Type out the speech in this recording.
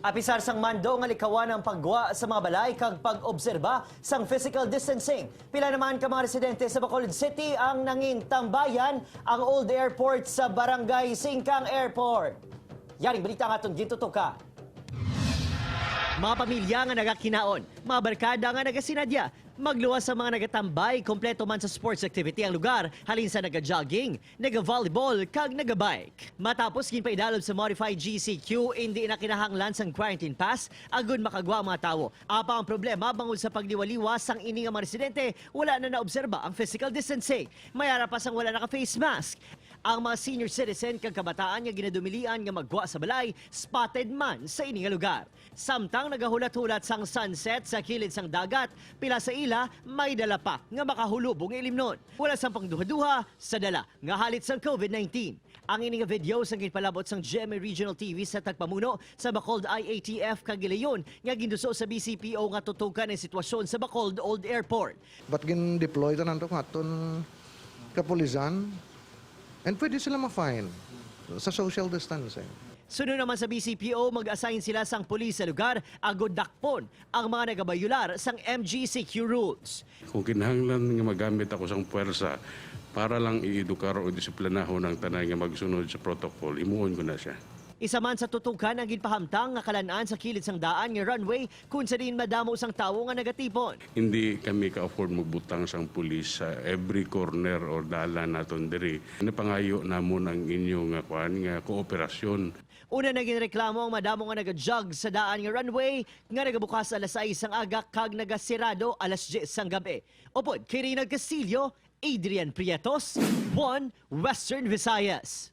Apisar sang mando nga likawan ang pagwa sa mga balay kag pag-obserba sang physical distancing. Pila naman ka mga residente sa Bacolod City ang nanging tambayan ang old airport sa Barangay Singkang Airport. Yaring balita nga itong gintutuka. Mga pamilya nga nagakinaon, mga barkada nga nagasinadya, magluwas sa mga nagatambay, kompleto man sa sports activity ang lugar, halin sa naga-jogging, naga-volleyball, kag naga-bike. Matapos ginpaidalob sa modified GCQ, hindi na kinahanglan sang quarantine pass, agud makagwa ang mga tao. Apa ang problema bangod sa pagliwaliwas sang ini nga mga residente, wala na naobserba ang physical distancing. Mayara pa sang wala naka-face mask. Ang mga senior citizen kag kabataan nga ginadumilian nga magwa sa balay, spotted man sa ini nga lugar. Samtang nagahulat-hulat sang sunset sa kilid sang dagat, pila sa ila may dala pa nga makahulubong ilimnon. Wala sang pangduha-duha sa dala nga halit sang COVID-19. Ang ini nga video sang ginpalabot sang GMA Regional TV sa tagpamuno sa Bacolod IATF kag Gileon nga ginduso sa BCPO nga tutukan ang sitwasyon sa Bacolod Old Airport. Ba't gin-deploy ta nanto aton kapulisan? And pwede sila ma-fine sa social distancing. Sunod naman sa BCPO, mag-assign sila sang pulis sa lugar, agod dakpon ang mga nagabayular sang MGCQ rules. Kung kinahanglan nga magamit ako sang puwersa para lang i-edukar o disiplinahon ang tanay nga magsunod sa protocol, imuon ko na siya. Isa man sa tutukan ang ginpahamtang nga kalanaan sa kilid sang daan nga runway kung sa din madamo sang tawo nga nagatipon. Hindi kami ka-afford magbutang sang pulis sa every corner or dalan naton diri. Napangayo namon ang inyong nga kooperasyon. Una naging reklamo ang madamo nga naga-jog sa daan nga runway nga nagabukas alas 6 sang aga kag nagasirado alas 10 sang gabi. Upod kay Reynald Castillo, Adrian Prietos, 1 Western Visayas.